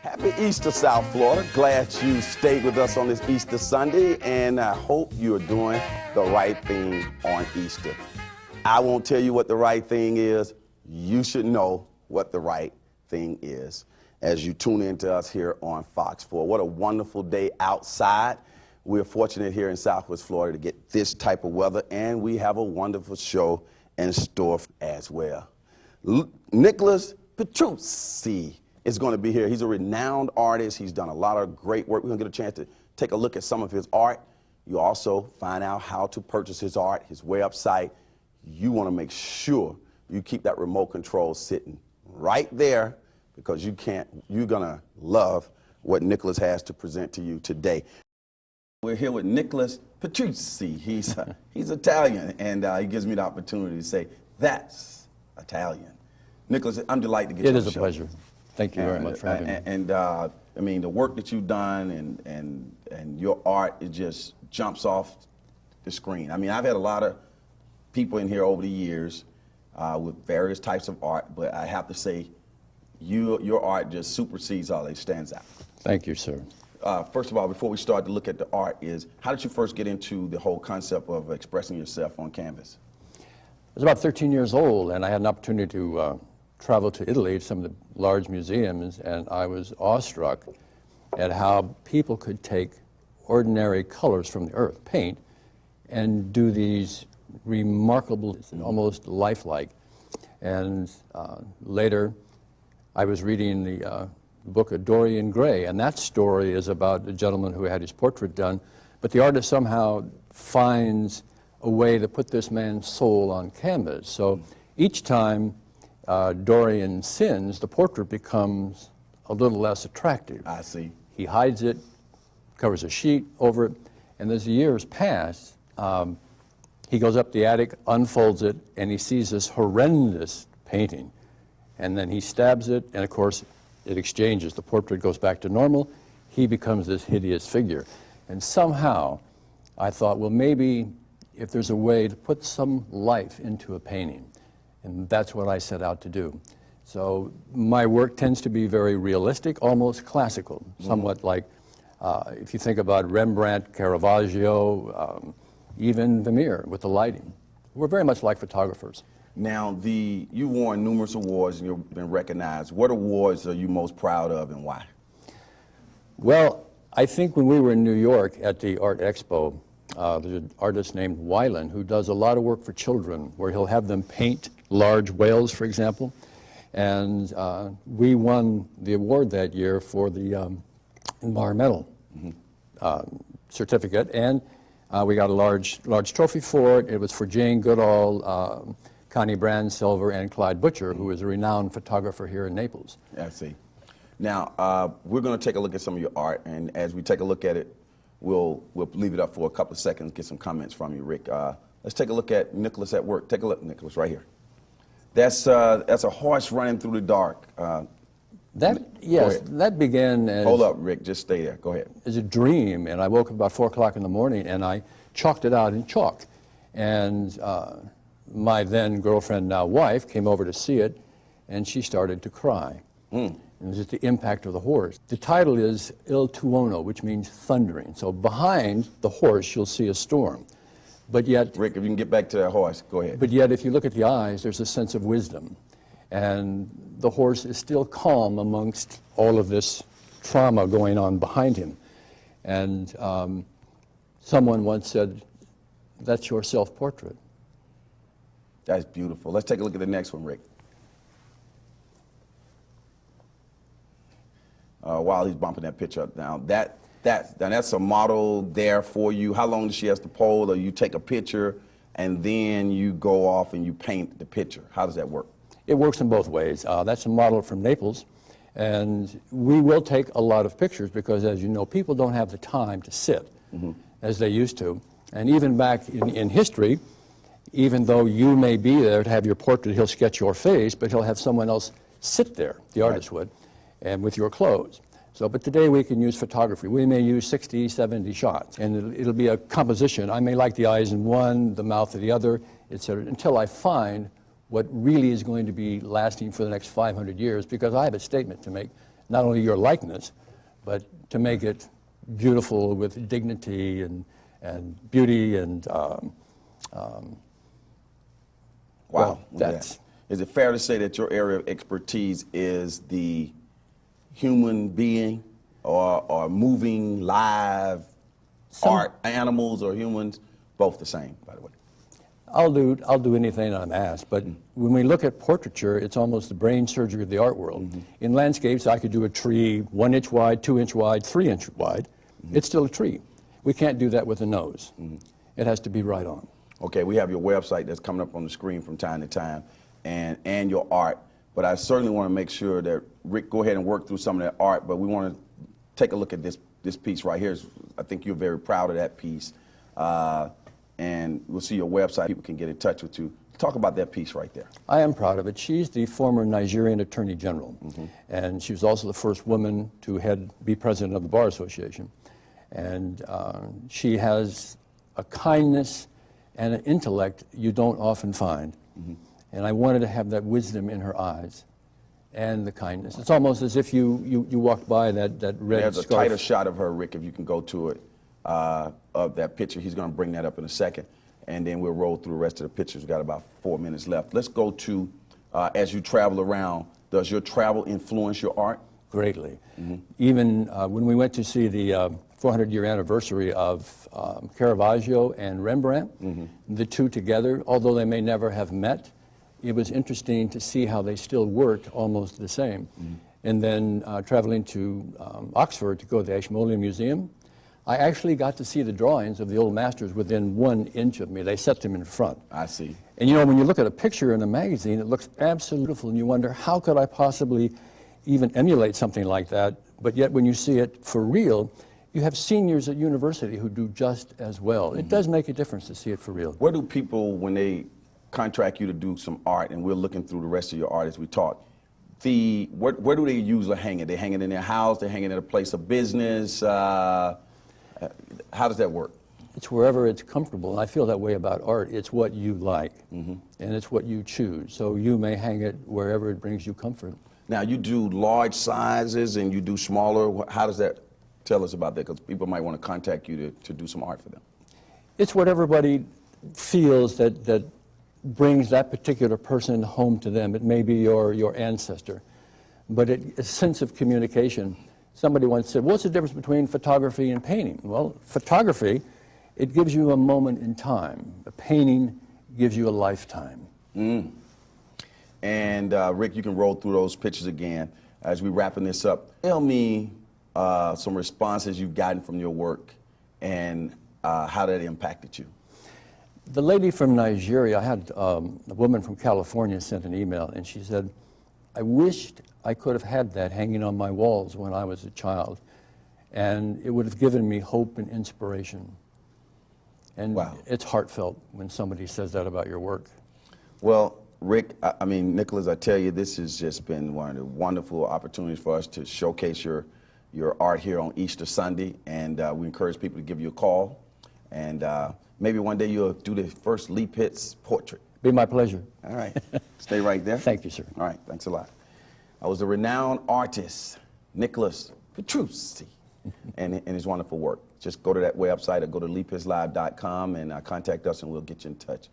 Happy Easter, South Florida. Glad you stayed with us on this Easter Sunday, and I hope you're doing the right thing on Easter. I won't tell you what the right thing is. You should know what the right thing is as you tune in to us here on Fox 4. What a wonderful day outside. We're fortunate here in Southwest Florida to get this type of weather, and we have a wonderful show in store as well. Nicholas Petrucci is going to be here. He's a renowned artist. He's done a lot of great work. We're going to get a chance to take a look at some of his art. You also find out how to purchase his art, his website. You want to make sure you keep that remote control sitting right there because you're going to love what Nicholas has to present to you today. We're here with Nicholas Petrucci. He's Italian, and he gives me the opportunity to say, that's Italian. Nicholas, I'm delighted to get you on the show. It is a pleasure. Thank you very much for having me. And I mean, the work that you've done and your art, it just jumps off the screen. I mean, I've had a lot of people in here over the years with various types of art, but I have to say, your art just supersedes all. It stands out. Thank you, sir. First of all, before we start to look at the art, how did you first get into the whole concept of expressing yourself on canvas? I was about 13 years old, and I had an opportunity to travel to Italy, to some of the large museums, and I was awestruck at how people could take ordinary colors from the earth, paint, and do these remarkable, almost lifelike. And later, I was reading the book of Dorian Gray, and that story is about a gentleman who had his portrait done, but the artist somehow finds a way to put this man's soul on canvas. So each time Dorian sins, the portrait becomes a little less attractive. I see. He hides it, covers a sheet over it, and as the years pass, he goes up the attic, unfolds it, and he sees this horrendous painting. And then he stabs it, and of course, it exchanges. The portrait goes back to normal. He becomes this hideous figure. And somehow, I thought, well, maybe if there's a way to put some life into a painting, and that's what I set out to do. So my work tends to be very realistic, almost classical, somewhat like, if you think about Rembrandt, Caravaggio, even Vermeer with the lighting. We're very much like photographers. Now, you won numerous awards and you've been recognized. What awards are you most proud of and why? Well, I think when we were in New York at the Art Expo, there's an artist named Weiland who does a lot of work for children, where he'll have them paint large whales, for example. And we won the award that year for the environmental certificate, and we got a large trophy for it. It was for Jane Goodall, Connie Brand Silver, and Clyde Butcher, who is a renowned photographer here in Naples. I see. Now, we're going to take a look at some of your art, and as we take a look at it, we'll leave it up for a couple of seconds, get some comments from you, Rick. Let's take a look at Nicholas at work. Take a look, Nicholas, right here. That's a horse running through the dark. That began as... Hold up, Rick, just stay there. Go ahead. As a dream, and I woke up about 4 o'clock in the morning, and I chalked it out in chalk. And my then girlfriend, now wife, came over to see it, and she started to cry. It was just the impact of the horse. The title is Il Tuono, which means thundering. So behind the horse, you'll see a storm. But yet... Rick, if you can get back to that horse, go ahead. But yet, if you look at the eyes, there's a sense of wisdom. And the horse is still calm amongst all of this trauma going on behind him. And someone once said, that's your self-portrait. That's beautiful. Let's take a look at the next one, Rick. While he's bumping that picture up now, that's a model there for you. How long does she have to pose, or you take a picture and then you go off and you paint the picture? How does that work? It works in both ways. That's a model from Naples, and we will take a lot of pictures because, as you know, people don't have the time to sit as they used to. And even back in history, even though you may be there to have your portrait, he'll sketch your face, but he'll have someone else sit there, the artist would, and with your clothes. So, but today we can use photography. We may use 60, 70 shots, and it'll be a composition. I may like the eyes in one, the mouth in the other, etc., until I find what really is going to be lasting for the next 500 years, because I have a statement to make. not only your likeness, but to make it beautiful with dignity and beauty and Wow. that's Is it fair to say that your area of expertise is the human being or moving, live, art, animals or humans? Both the same, by the way. I'll do anything I'm asked, but when we look at portraiture, it's almost the brain surgery of the art world. In landscapes, I could do a tree 1 inch wide, 2 inch wide, 3 inch wide. It's still a tree. We can't do that with a nose. It has to be right on. Okay, we have your website that's coming up on the screen from time to time, and your art. But I certainly want to make sure that Rick, go ahead and work through some of that art. But we want to take a look at this piece right here. I think you're very proud of that piece, and we'll see your website. People can get in touch with you. Talk about that piece right there. I am proud of it. She's the former Nigerian Attorney General, and she was also the first woman to be president of the Bar Association. And she has a kindness and an intellect you don't often find. And I wanted to have that wisdom in her eyes and the kindness. It's almost as if you walked by that red There's scarf. a tighter shot of her, Rick, if you can go to it, of that picture. He's going to bring that up in a second, and then we'll roll through the rest of the pictures. We've got about 4 minutes left. Let's go to, as you travel around, does your travel influence your art? Greatly. Even when we went to see the 400-year anniversary of Caravaggio and Rembrandt, the two together, although they may never have met, it was interesting to see how they still worked almost the same. And then traveling to Oxford to go to the Ashmolean Museum, I actually got to see the drawings of the old masters within 1 inch of me. They set them in front. I see. And you know, when you look at a picture in a magazine, it looks absolutely beautiful, and you wonder, how could I possibly even emulate something like that? But yet when you see it for real, you have seniors at university who do just as well. It does make a difference to see it for real. Where do people, when they contract you to do some art, and we're looking through the rest of your art as we talk, where do they usually hang it? They hang it in their house, they hang it at a place of business? How does that work? It's wherever it's comfortable, and I feel that way about art. It's what you like, and it's what you choose. So you may hang it wherever it brings you comfort. Now, you do large sizes and you do smaller. How does that tell us about that? Because people might want to contact you to do some art for them. It's what everybody feels that brings that particular person home to them. It may be your ancestor, but a sense of communication. Somebody once said, what's the difference between photography and painting? Well, photography, it gives you a moment in time. A painting gives you a lifetime. And Rick, you can roll through those pictures again as we're wrapping this up. Tell me some responses you've gotten from your work and how that impacted you. The lady from Nigeria, I had a woman from California sent an email, and she said, I wished I could have had that hanging on my walls when I was a child, and it would have given me hope and inspiration. And wow. It's heartfelt when somebody says that about your work. Well, Rick, I mean, Nicholas, I tell you, this has just been one of the wonderful opportunities for us to showcase your art here on Easter Sunday, and we encourage people to give you a call, and maybe one day you'll do the first Lee Pitts portrait. Be my pleasure. All right. Stay right there. Thank you, sir. All right. Thanks a lot. I was the renowned artist, Nicholas Petrucci, and his wonderful work. Just go to that website or go to leapitslive.com and contact us, and we'll get you in touch.